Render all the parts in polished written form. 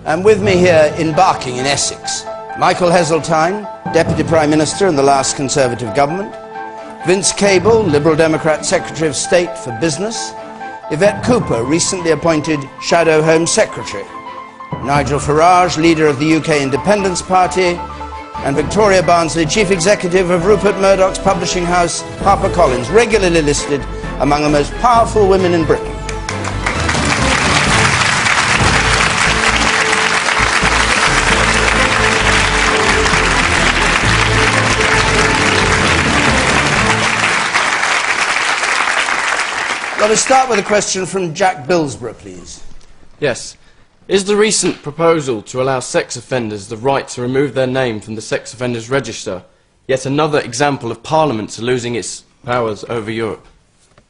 And with me here in Barking in Essex, Michael Heseltine, Deputy Prime Minister in the last Conservative government, Vince Cable, Liberal Democrat Secretary of State for Business, Yvette Cooper, recently appointed Shadow Home Secretary, Nigel Farage, leader of the UK Independence Party, and Victoria Barnsley, Chief Executive of Rupert Murdoch's publishing house HarperCollins, regularly listed among the most powerful women in Britain. Let us start with a question from Jack Billsborough, please. Yes. Is the recent proposal to allow sex offenders the right to remove their name from the sex offenders register yet another example of Parliament losing its powers over Europe?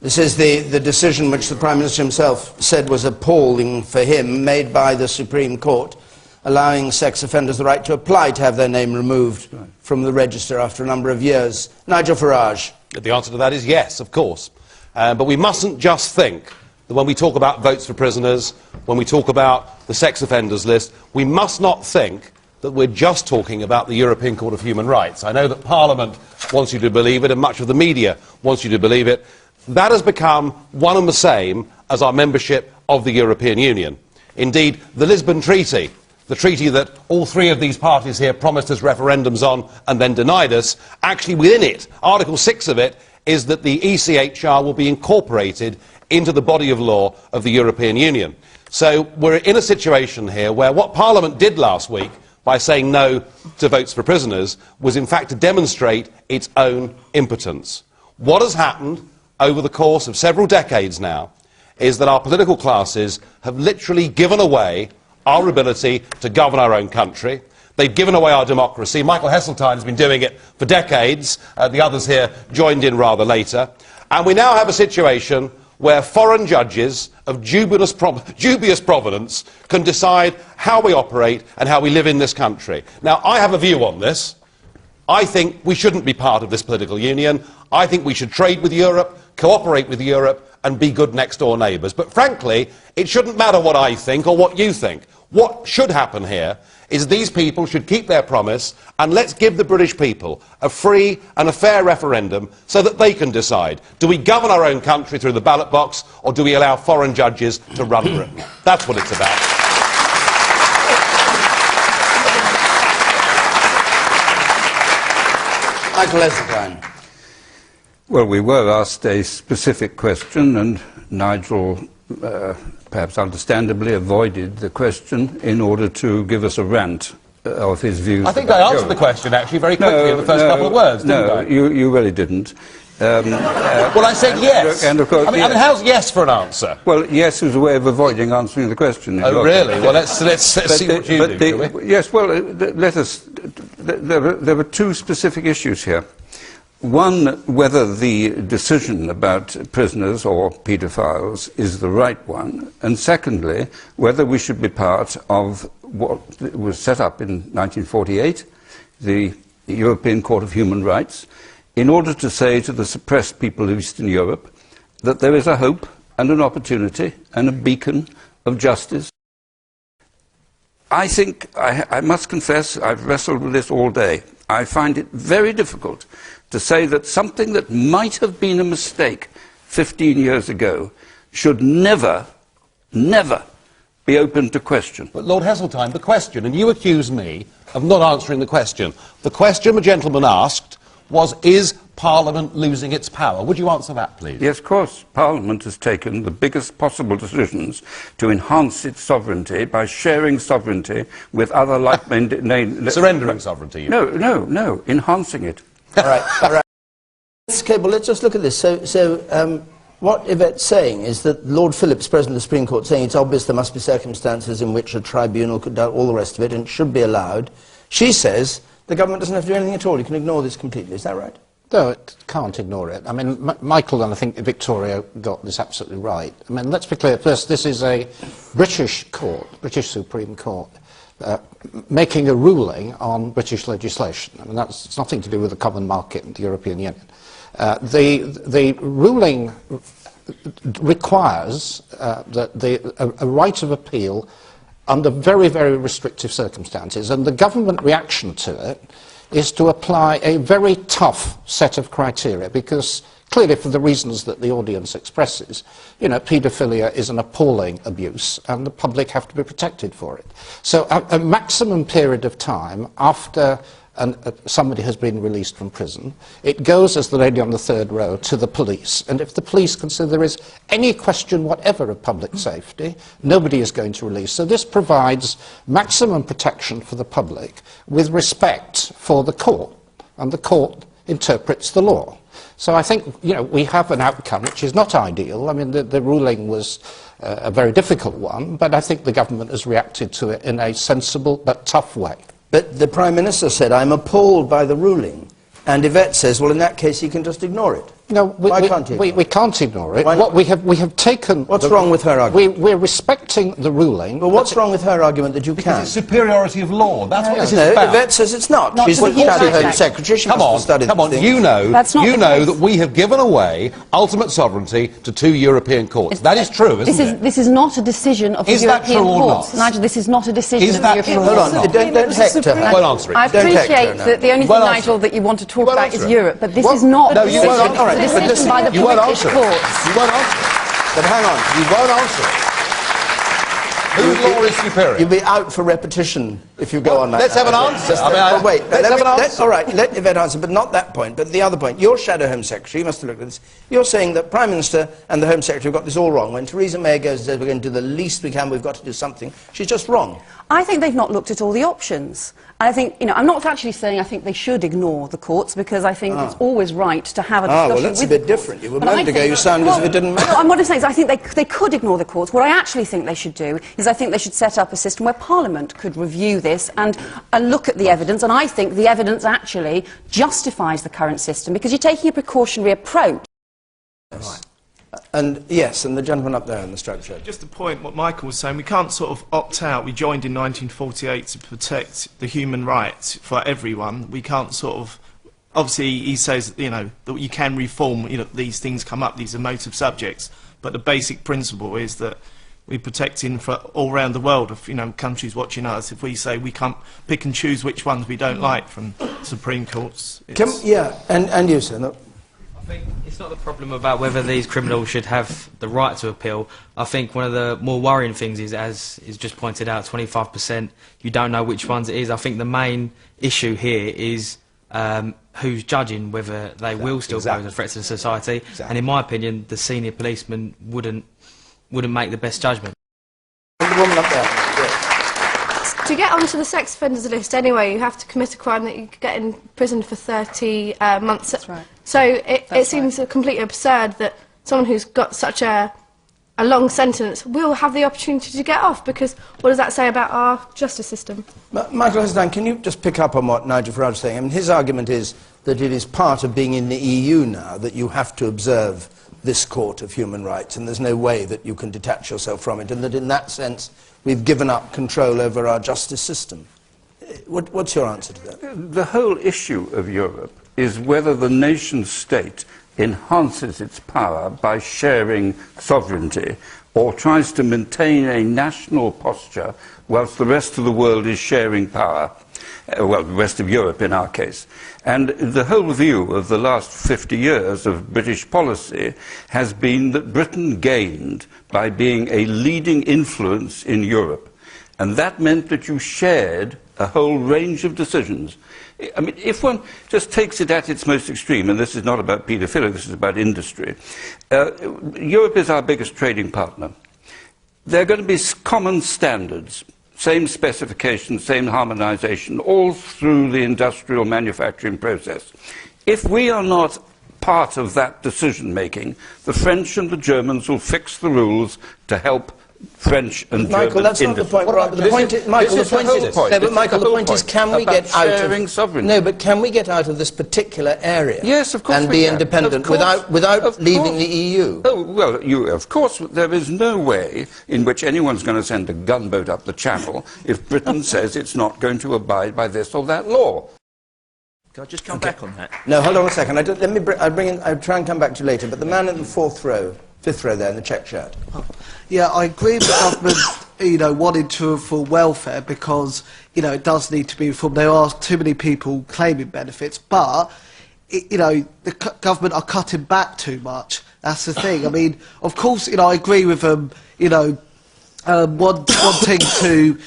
This is the decision which the Prime Minister himself said was appalling for him, made by the Supreme Court, allowing sex offenders the right to apply to have their name removed from the register after a number of years. Nigel Farage. The answer to that is yes, of course. But we mustn't just think that when we talk about votes for prisoners, when we talk about the sex offenders list, we must not think that we're just talking about the European Court of Human Rights. I know that Parliament wants you to believe it, and much of the media wants you to believe it. That has become one and the same as our membership of the European Union. Indeed, the Lisbon Treaty, the treaty that all three of these parties here promised us referendums on and then denied us, actually within it, Article 6 of it, is that the ECHR will be incorporated into the body of law of the European Union. So we're in a situation here where what Parliament did last week by saying no to votes for prisoners was in fact to demonstrate its own impotence. What has happened over the course of several decades now is that our political classes have literally given away our ability to govern our own country. They've given away our democracy. Michael Heseltine has been doing it for decades. The others here joined in rather later. And we now have a situation where foreign judges of dubious provenance can decide how we operate and how we live in this country. Now, I have a view on this. I think we shouldn't be part of this political union. I think we should trade with Europe, cooperate with Europe, and be good next-door neighbours. But frankly, it shouldn't matter what I think or what you think. What should happen here is these people should keep their promise, and let's give the British people a free and a fair referendum so that they can decide. Do we govern our own country through the ballot box, or do we allow foreign judges to run Britain? That's what it's about. Michael Heseltine. Well, we were asked a specific question, and Nigel perhaps understandably avoided the question in order to give us a rant of his views. I think I answered the question actually very quickly in the first couple of words, didn't I? No, you really didn't. Well, I said yes. And of course, I mean, how's yes for an answer? Well, yes is a way of avoiding answering the question. Oh, really? Well, let's see what you do, shall we? Yes, well, let us... There were two specific issues here. One, whether the decision about prisoners or paedophiles is the right one, and secondly, whether we should be part of what was set up in 1948, the European Court of Human Rights, in order to say to the suppressed people of Eastern Europe that there is a hope and an opportunity and a beacon of justice. I think, I must confess, I've wrestled with this all day. I find it very difficult to say that something that might have been a mistake 15 years ago should never, never be open to question. But Lord Heseltine, the question, and you accuse me of not answering the question. The question the gentleman asked was, is Parliament losing its power? Would you answer that, please? Yes, of course. Parliament has taken the biggest possible decisions to enhance its sovereignty by sharing sovereignty with other like-minded... Surrendering sovereignty? No, enhancing it. All right. Cable, let's just look at this. So what Yvette's saying is that Lord Phillips, President of the Supreme Court, saying it's obvious there must be circumstances in which a tribunal could do all the rest of it and it should be allowed. She says the government doesn't have to do anything at all. You can ignore this completely. Is that right? No, it can't ignore it. I mean, Michael and I think Victoria got this absolutely right. I mean, let's be clear. First, this is a British court, British Supreme Court, making a ruling on British legislation. I mean, that's nothing to do with the common market and the European Union. The ruling requires that a right of appeal under very, very restrictive circumstances, and the government reaction to it is to apply a very tough set of criteria, because clearly for the reasons that the audience expresses, you know, paedophilia is an appalling abuse and the public have to be protected for it. So a maximum period of time after somebody has been released from prison, it goes, as the lady on the third row, to the police. And if the police consider there is any question whatever of public safety, nobody is going to release. So this provides maximum protection for the public with respect for the court, and the court interprets the law. So I think, you know, we have an outcome which is not ideal. I mean, the ruling was a very difficult one, but I think the government has reacted to it in a sensible but tough way. But the Prime Minister said, I'm appalled by the ruling. And Yvette says, well, in that case, he can just ignore it. No, Why can't he? We can't ignore it. Why not? We have taken... What's wrong with her argument? We're respecting the ruling. Well, what's wrong with her argument that you Because can? it's superiority of law. That's what it's No, about. Yvette says it's not. Not She's to the the Shadow Home Home Secretary. She Come must on, have studied come on. the thing. You know That's not the case. that we have given away ultimate sovereignty to 2 European courts. That is true, isn't it? This is not a decision of the Is that European true or courts. not? Nigel, this is not a decision Is of that the European true or courts. not? Don't hector her. Well, answer it. I Don't hector appreciate her now. that the only Well, thing, answer Nigel, it. that you want to talk Well, about answer is it. Europe, but this Well, is not No, a you decision, won't answer it. it's a But decision by the you won't British answer it. courts. You won't answer it. But hang on. You won't answer it. Whose law is superior? You'll be out for repetition if you go on like Let's that. have an answer. But wait, let's have an answer. all right, let Yvette answer, but not that point. But the other point, your Shadow Home Secretary, you must have looked at this, you're saying that Prime Minister and the Home Secretary have got this all wrong. When Theresa May goes and says we're going to do the least we can, we've got to do something, she's just wrong. I think they've not looked at all the options. And I think, you know, I'm not actually saying I think they should ignore the courts, because I think it's always right to have a discussion well, that's with a bit the courts. different. You were But a moment I ago, think- you sounded as if it didn't matter. No, and what I'm saying is I think they could ignore the courts. What I actually think they should do is I think they should set up a system where Parliament could review this and look at the evidence, and I think the evidence actually justifies the current system, because you're taking a precautionary approach. Right. And yes, and the gentleman up there in the structure. Just to point what Michael was saying, we can't sort of opt out. We joined in 1948 to protect the human rights for everyone. We can't sort of... Obviously, he says, you know, that you can reform, you know, these things come up, these emotive subjects, but the basic principle is that we're protecting for all around the world of, you know, countries watching us. If we say we can't pick and choose which ones we don't like from Supreme Courts... Yeah, and you, sir. No. I think it's not the problem about whether these criminals should have the right to appeal. I think one of the more worrying things is, as is just pointed out, 25%, you don't know which ones it is. I think the main issue here is who's judging whether they will still pose a threat to society. And in my opinion, the senior policeman wouldn't make the best judgment. The woman up there. Yeah. To get onto the sex offenders list anyway, you have to commit a crime that you could get in prison for 30 months. That's right. So it seems completely absurd that someone who's got such a long sentence will have the opportunity to get off, because what does that say about our justice system? Michael Heseltine, can you just pick up on what Nigel Farage is saying? I mean, his argument is that it is part of being in the EU now that you have to observe this Court of Human Rights, and there's no way that you can detach yourself from it, and that in that sense we've given up control over our justice system. What's your answer to that? The whole issue of Europe is whether the nation-state enhances its power by sharing sovereignty or tries to maintain a national posture whilst the rest of the world is sharing power. Well, the rest of Europe in our case. And the whole view of the last 50 years of British policy has been that Britain gained by being a leading influence in Europe. And that meant that you shared a whole range of decisions. I mean, if one just takes it at its most extreme, and this is not about paedophilia, this is about industry, Europe is our biggest trading partner. There are going to be common standards, same specifications, same harmonization, all through the industrial manufacturing process. If we are not part of that decision-making, the French and the Germans will fix the rules to help French and Michael, German that's not the point. Right, the point is, Michael, the point is, no, but Michael, the point is, can we get out sharing of sovereignty? No, but can we get out of this particular area? Yes, of course, and we be can. independent Of course, without of leaving course. the EU? Oh, well, of course, there is no way in which anyone's going to send a gunboat up the channel if Britain says it's not going to abide by this or that law. Can I just come back on that? No, hold on a second. I'll try and come back to you later. But the man in the fifth row there in the check shirt. Yeah, I agree with the government wanting to reform welfare because, it does need to be reformed. There are too many people claiming benefits, but, the government are cutting back too much. That's the thing. I mean, of course, I agree with them, wanting to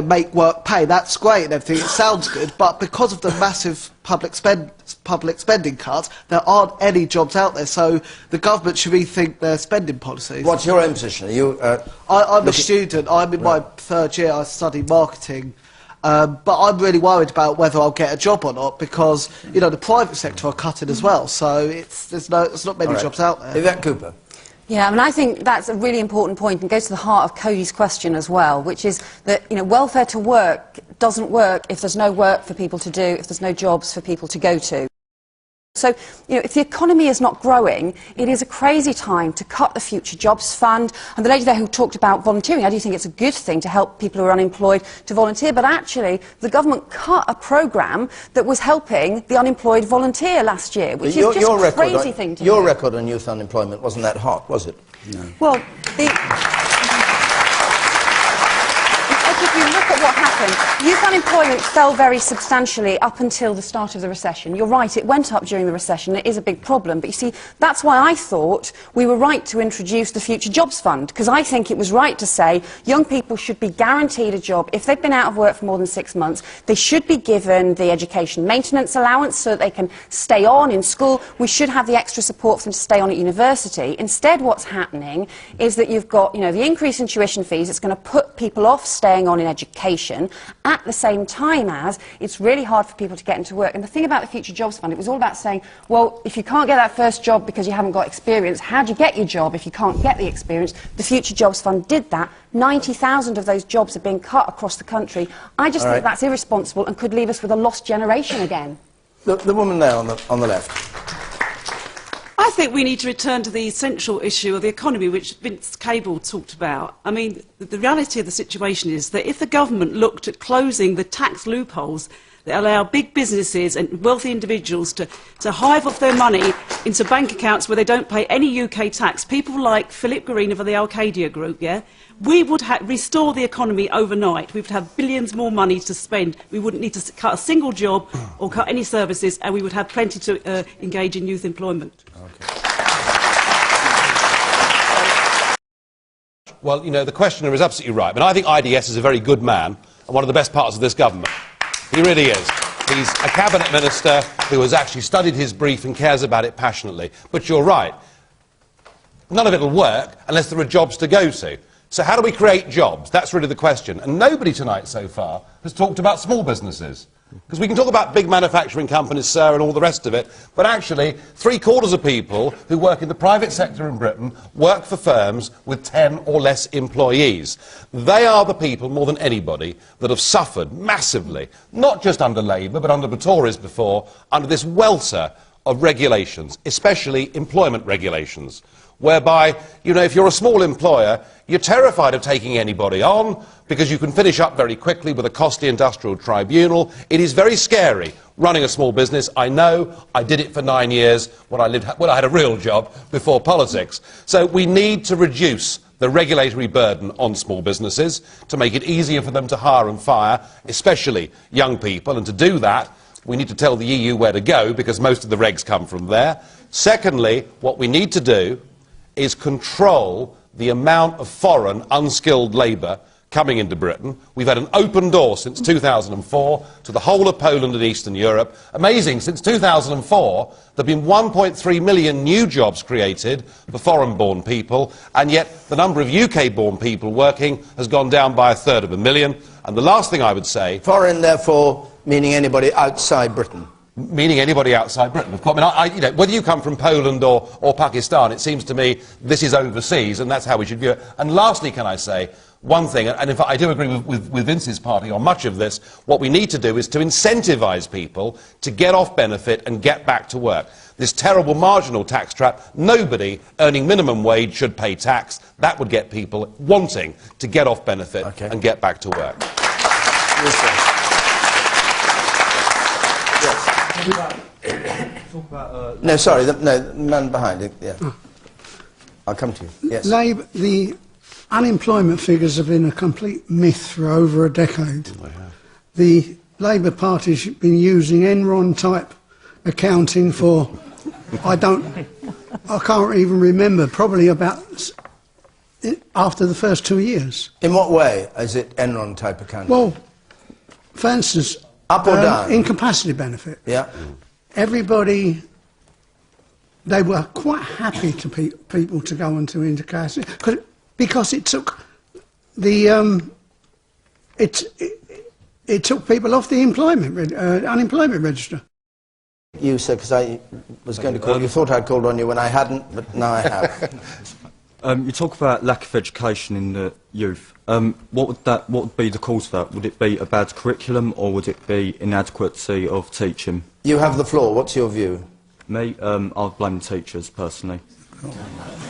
make work pay. That's great and everything. It sounds good, but because of the massive public spending cuts, there aren't any jobs out there. So the government should rethink their spending policies. What's your own position? Are you? I'm a student. I'm in my third year. I study marketing. But I'm really worried about whether I'll get a job or not because, the private sector are cutting as well. So there's not many jobs out there. Yvette Cooper. Yeah, I think that's a really important point and goes to the heart of Cody's question as well, which is that, welfare to work doesn't work if there's no work for people to do, if there's no jobs for people to go to. So, if the economy is not growing, it is a crazy time to cut the Future Jobs Fund. And the lady there who talked about volunteering, I do think it's a good thing to help people who are unemployed to volunteer. But actually, the government cut a programme that was helping the unemployed volunteer last year, which is just a crazy thing to do. Your record on youth unemployment wasn't that hot, was it? No. Well, if you look at what happened, youth unemployment fell very substantially up until the start of the recession. You're right, it went up during the recession. It is a big problem. But you see, that's why I thought we were right to introduce the Future Jobs Fund, because I think it was right to say young people should be guaranteed a job. If they've been out of work for more than 6 months, they should be given the education maintenance allowance so that they can stay on in school. We should have the extra support for them to stay on at university. Instead, what's happening is that you've got, the increase in tuition fees. It's going to put people off staying on in education at the same time as it's really hard for people to get into work. And the thing about the Future Jobs Fund, it was all about saying, well, if you can't get that first job because you haven't got experience, how do you get your job if you can't get the experience? The Future Jobs Fund did that. 90,000 of those jobs are being cut across the country. I just think that's irresponsible and could leave us with a lost generation again. The woman there on the left. I think we need to return to the central issue of the economy, which Vince Cable talked about. I mean, the reality of the situation is that if the government looked at closing the tax loopholes that allow big businesses and wealthy individuals to hive off their money into bank accounts where they don't pay any UK tax, people like Philip Garina of the Arcadia Group, we would restore the economy overnight. We would have billions more money to spend. We wouldn't need to cut a single job or cut any services, and we would have plenty to engage in youth employment. Well, the questioner is absolutely right. But I think IDS is a very good man and one of the best parts of this government. He really is. He's a cabinet minister who has actually studied his brief and cares about it passionately. But you're right. None of it will work unless there are jobs to go to. So how do we create jobs? That's really the question. And nobody tonight so far has talked about small businesses. Because we can talk about big manufacturing companies, sir, and all the rest of it, but actually 3/4 of people who work in the private sector in Britain work for firms with 10 or less employees. They are the people, more than anybody, that have suffered massively, not just under Labour, but under the Tories before, under this welter of regulations, especially employment regulations, whereby, if you're a small employer, you're terrified of taking anybody on because you can finish up very quickly with a costly industrial tribunal. It is very scary running a small business. I know. I did it for 9 years when I had a real job before politics. So we need to reduce the regulatory burden on small businesses to make it easier for them to hire and fire, especially young people. And to do that, we need to tell the EU where to go because most of the regs come from there. Secondly, what we need to do is control the amount of foreign unskilled labour coming into Britain. We've had an open door since 2004 to the whole of Poland and Eastern Europe. Amazing, since 2004 there have been 1.3 million new jobs created for foreign-born people, and yet the number of UK-born people working has gone down by 1/3 of a million. And the last thing I would say... Foreign, therefore, meaning anybody outside Britain? Meaning anybody outside Britain. Of course, whether you come from Poland or Pakistan, it seems to me this is overseas, and that's how we should view it. And lastly, can I say one thing, and in fact I do agree with Vince's party on much of this. What we need to do is to incentivise people to get off benefit and get back to work. This terrible marginal tax trap, nobody earning minimum wage should pay tax. That would get people wanting to get off benefit and get back to work. No, sorry, the man behind it. Yeah. I'll come to you. Yes. Labour, the unemployment figures have been a complete myth for over a decade. The Labour Party's been using Enron-type accounting for, I can't even remember, probably about after the first 2 years. In what way is it Enron-type accounting? Well, for instance, up or down? Incapacity benefit. Yeah. Everybody, they were quite happy to people to go into incapacity because it took the it took people off the unemployment register. You, sir, because I was going to call you. Thought I'd called on you when I hadn't, but now I have. You talk about lack of education in the youth. What would be the cause for that? Would it be a bad curriculum, or would it be inadequacy of teaching? You have the floor. What's your view? Me, I'd blame teachers personally.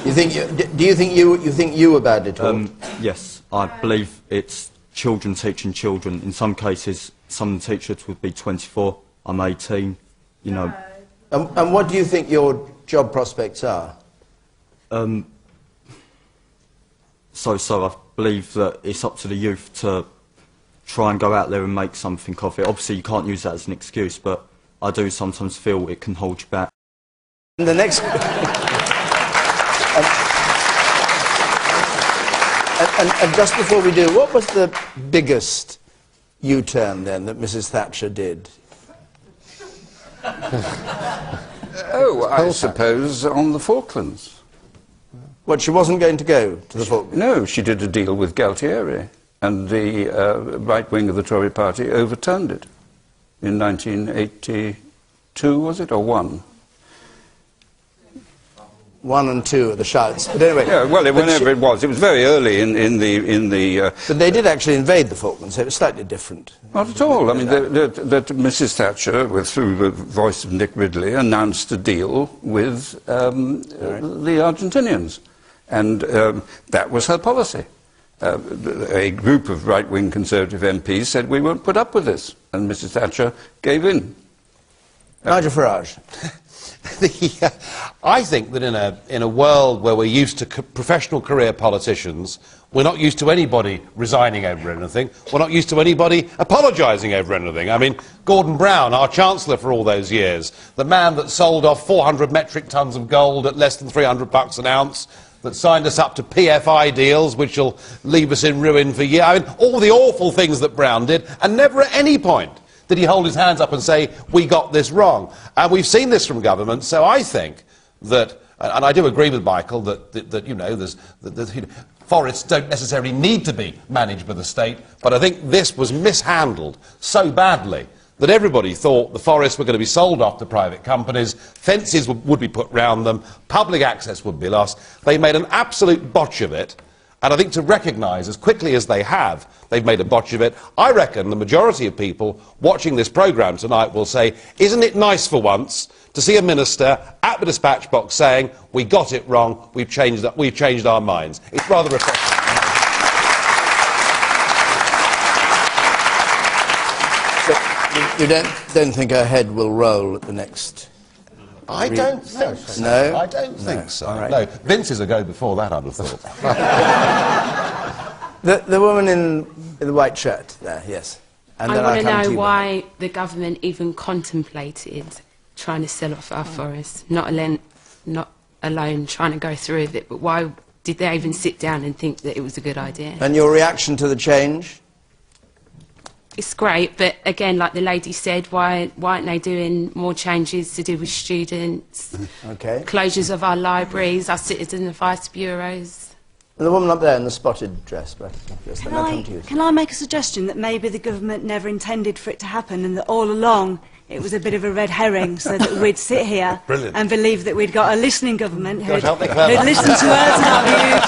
You think? Do you think you were badly taught? Yes, I believe it's children teaching children. In some cases, some teachers would be 24. I'm 18. You know. And what do you think your job prospects are? So I believe that it's up to the youth to try and go out there and make something of it. Obviously, you can't use that as an excuse, but I do sometimes feel it can hold you back. And the next... and just before we do, what was the biggest U-turn, then, that Mrs. Thatcher did? Oh, I suppose on the Falklands. What, she wasn't going to go to the Falklands? No, she did a deal with Galtieri, and the right wing of the Tory party overturned it in 1982, was it, or 1? 1 and 2 are the shouts. But anyway... Yeah, well, whenever it was very early in the... But they did actually invade the Falklands, so it was slightly different. Not at all. I mean, that Mrs. Thatcher, through the voice of Nick Ridley, announced a deal with the Argentinians. And that was her policy. A group of right-wing Conservative MPs said, we won't put up with this. And Mrs. Thatcher gave in. Nigel Farage. I think that in a world where we're used to professional career politicians, we're not used to anybody resigning over anything. We're not used to anybody apologising over anything. I mean, Gordon Brown, our Chancellor for all those years, the man that sold off 400 metric tonnes of gold at less than $300 an ounce, that signed us up to PFI deals, which will leave us in ruin for years. I mean, all the awful things that Brown did, and never at any point did he hold his hands up and say, we got this wrong. And we've seen this from government, so I think that, and I do agree with Michael, that you know, forests don't necessarily need to be managed by the state, but I think this was mishandled so badly that everybody thought the forests were going to be sold off to private companies, fences would be put round them, public access would be lost. They made an absolute botch of it, and I think to recognise as quickly as they have, they've made a botch of it. I reckon the majority of people watching this programme tonight will say, isn't it nice for once to see a minister at the dispatch box saying, we got it wrong, we've changed our minds. It's rather refreshing. You don't think her head will roll at the next... I don't think so. No? I don't think so. All right. No, Vince is a go before that, I'd have thought. The woman in the white shirt there, yes. And I want to know why the government even contemplated trying to sell off our forests, not alone trying to go through with it, but why did they even sit down and think that it was a good idea? And your reaction to the change? It's great, but again, like the lady said, why aren't they doing more changes to do with students? Okay. Closures of our libraries, our citizen advice bureaus. And the woman up there in the spotted dress, but yes, then I'll come to you. Can I make a suggestion that maybe the government never intended for it to happen and that all along it was a bit of a red herring so that we'd sit here and believe that we'd got a listening government who'd listen to us and our views.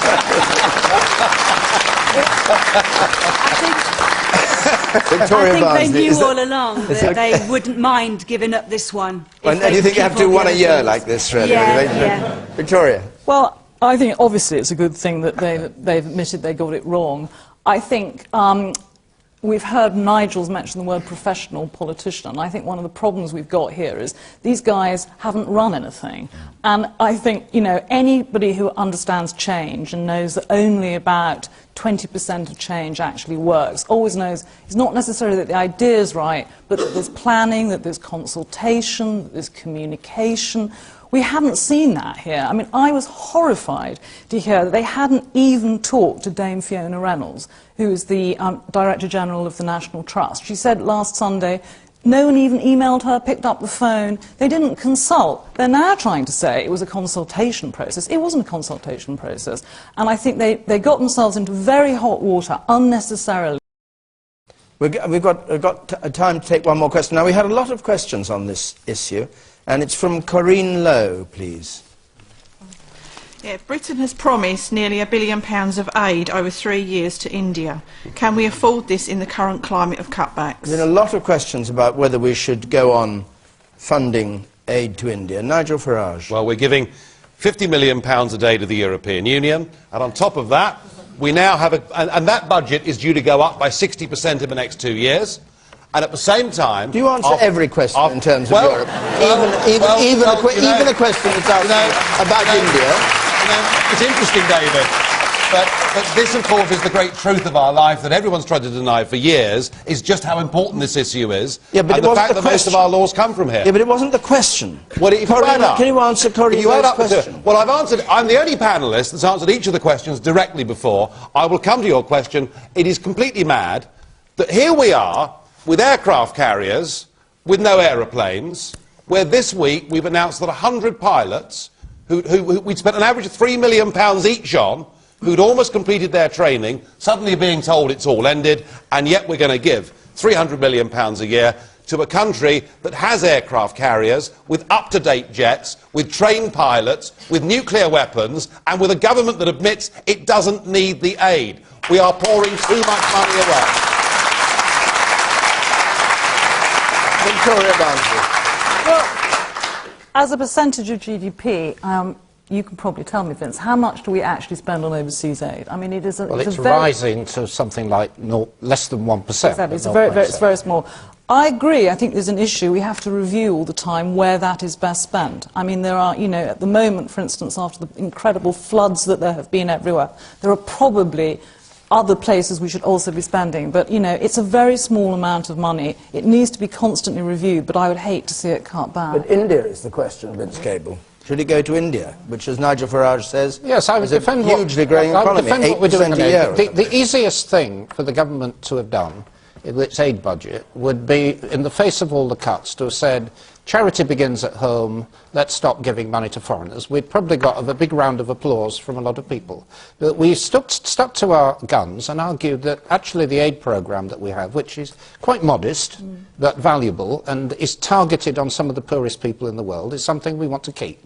Victoria I think they knew all along that they wouldn't mind giving up this one. And you think you have to do one a year like this, really? Yeah. Victoria? Well, I think obviously it's a good thing that they've admitted they got it wrong. I think we've heard Nigel's mention the word professional politician, and I think one of the problems we've got here is these guys haven't run anything. And I think, you know, anybody who understands change and knows that only about 20% of change actually works, always knows it's not necessarily that the idea is right, but that there's planning, that there's consultation, that there's communication. We haven't seen that here. I mean, I was horrified to hear that they hadn't even talked to Dame Fiona Reynolds, who is the Director General of the National Trust. She said last Sunday, no one even emailed her, picked up the phone. They didn't consult. They're now trying to say it was a consultation process. It wasn't a consultation process. And I think they got themselves into very hot water unnecessarily. We've got time to take one more question. Now, we had a lot of questions on this issue, and it's from Corinne Lowe, please. Yeah, Britain has promised nearly £1 billion of aid over 3 years to India. Can we afford this in the current climate of cutbacks? There have been a lot of questions about whether we should go on funding aid to India. Nigel Farage. Well, we're giving £50 million a day to the European Union, and on top of that, we now have and that budget is due to go up by 60% in the next 2 years. And at the same time... Do you answer every question in terms of Europe? Even a question that's asked about India? It's interesting, David, but this, of course, is the great truth of our life that everyone's tried to deny for years, is just how important this issue is, yeah, but and the fact that most of our laws come from here. Yeah, but it wasn't the question. Well, can you answer Corinne's question? Well, I've answered... I'm the only panellist that's answered each of the questions directly before. I will come to your question. It is completely mad that here we are, with aircraft carriers, with no aeroplanes, where this week we've announced that 100 pilots who we'd spent an average of £3 million each on, who'd almost completed their training, suddenly being told it's all ended, and yet we're going to give £300 million a year to a country that has aircraft carriers, with up-to-date jets, with trained pilots, with nuclear weapons, and with a government that admits it doesn't need the aid. We are pouring too much money away. Victoria Barnsley. Well, as a percentage of GDP, you can probably tell me, Vince, how much do we actually spend on overseas aid? I mean, it is a... Well, it's rising to something like less than 1%. Exactly, it's very small. I agree, I think there's an issue. We have to review all the time where that is best spent. I mean, there are, you know, at the moment, for instance, after the incredible floods that there have been everywhere, there are probably other places we should also be spending. But, you know, it's a very small amount of money. It needs to be constantly reviewed, but I would hate to see it cut back. But India is the question, Vince Cable. Should it go to India, which, as Nigel Farage says, yes, I would is a hugely growing economy, 8% a year? The easiest thing for the government to have done in its aid budget would be, in the face of all the cuts, to have said, charity begins at home, let's stop giving money to foreigners. We'd probably got a big round of applause from a lot of people. But we stuck to our guns and argued that actually the aid programme that we have, which is quite modest but valuable and is targeted on some of the poorest people in the world, is something we want to keep.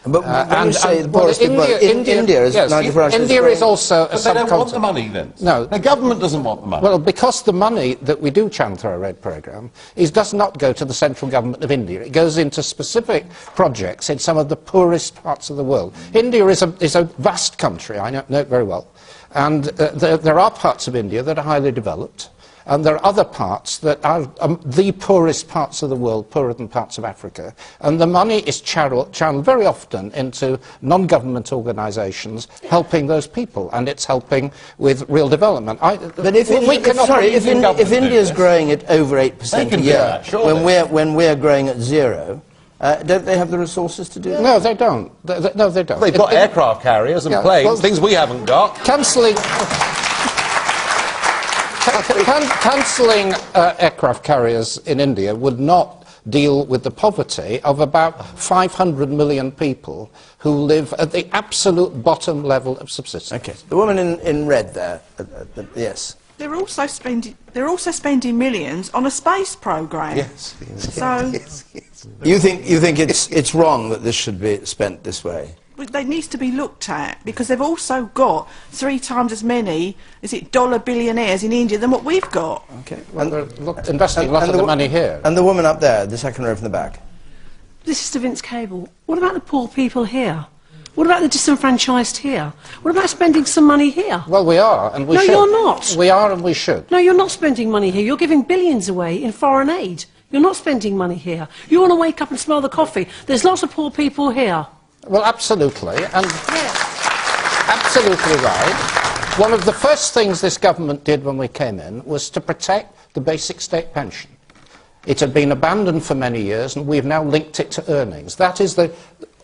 But when you say the poorest people, India is, yes, India is also... But they don't want the money, then? No. The government doesn't want the money. Well, because the money that we do channel through our aid programme does not go to the central government of India. It goes into specific projects in some of the poorest parts of the world. India is a vast country, I know it very well. And there are parts of India that are highly developed. And there are other parts that are the poorest parts of the world, poorer than parts of Africa. And the money is channeled very often into non-government organisations helping those people. And it's helping with real development. But if India is growing at over 8% a year, when we're growing at 0%, don't they have the resources to do that? No, they don't. No, they don't. They've got aircraft carriers and planes, things we haven't got. Cancelling aircraft carriers in India would not deal with the poverty of about 500 million people who live at the absolute bottom level of subsistence. Okay. The woman in red there, yes. They're also spending millions on a space programme. Yes. So yes. You think it's wrong that this should be spent this way? They need to be looked at, because they've also got 3 times as many, dollar billionaires in India than what we've got. Okay. Well, they're investing a lot of the money here. And the woman up there, the second row from the back. This is to Vince Cable. What about the poor people here? What about the disenfranchised here? What about spending some money here? Well, we are, and we should. No, you're not. We are, and we should. No, you're not spending money here. You're giving billions away in foreign aid. You're not spending money here. You want to wake up and smell the coffee. There's lots of poor people here. Well, absolutely, and absolutely right. One of the first things this government did when we came in was to protect the basic state pension. It had been abandoned for many years, and we've now linked it to earnings. That is the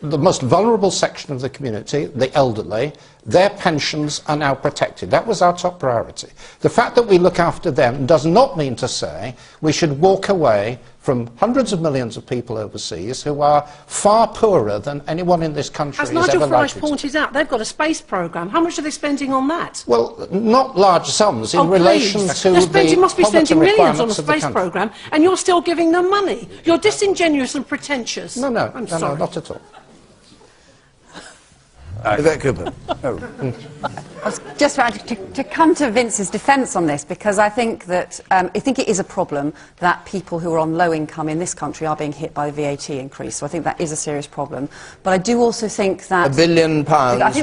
most vulnerable section of the community, the elderly. Their pensions are now protected. That was our top priority. The fact that we look after them does not mean to say we should walk away from hundreds of millions of people overseas who are far poorer than anyone in this country As is Nigel ever Farage likely to. pointed out, they've got a space programme. How much are they spending on that? Well, not large sums in relation to They must be poverty spending millions on a requirements of the space country. programme, and you're still giving them money. You're disingenuous and pretentious. No, I'm sorry. no, not at all. Yvette Cooper. I was just about to come to Vince's defence on this, because I think that I think it is a problem that people who are on low income in this country are being hit by the VAT increase. So I think that is a serious problem. But I do also think that £1 billion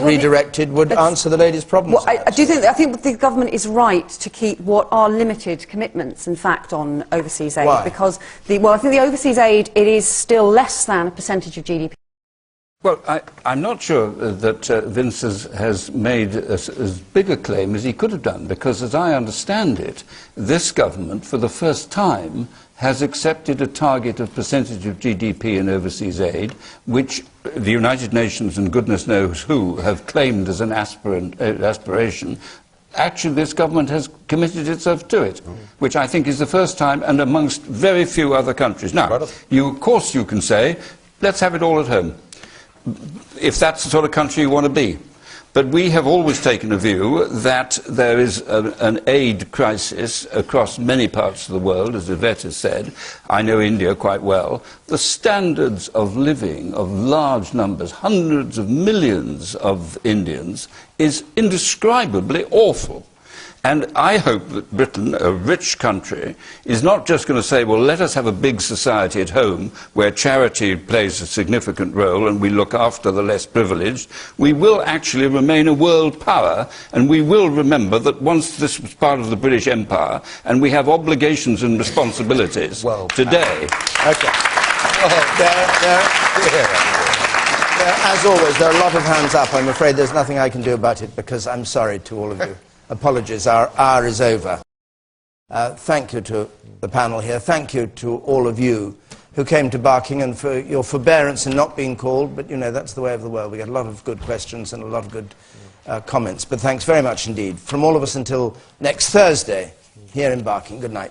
redirected would answer the lady's problems. Well, I think the government is right to keep what are limited commitments, in fact, on overseas aid. Why? Because I think the overseas aid, it is still less than a percentage of GDP. Well, I'm not sure that Vince has made as big a claim as he could have done, because as I understand it, this government, for the first time, has accepted a target of percentage of GDP in overseas aid, which the United Nations and goodness knows who have claimed as an aspiration. Actually, this government has committed itself to it, which I think is the first time, and amongst very few other countries. Now, of course you can say, let's have it all at home, if that's the sort of country you want to be. But we have always taken a view that there is an aid crisis across many parts of the world, as Yvette has said. I know India quite well. The standards of living of large numbers, hundreds of millions of Indians, is indescribably awful. And I hope that Britain, a rich country, is not just going to say, well, let us have a big society at home where charity plays a significant role and we look after the less privileged. We will actually remain a world power, and we will remember that once this was part of the British Empire, and we have obligations and responsibilities today. Okay. As always, there are a lot of hands up. I'm afraid there's nothing I can do about it, because I'm sorry to all of you. Apologies, our hour is over. Thank you to the panel here. Thank you to all of you who came to Barking, and for your forbearance in not being called. But, you know, that's the way of the world. We get a lot of good questions and a lot of good comments. But thanks very much indeed. From all of us until next Thursday here in Barking. Good night.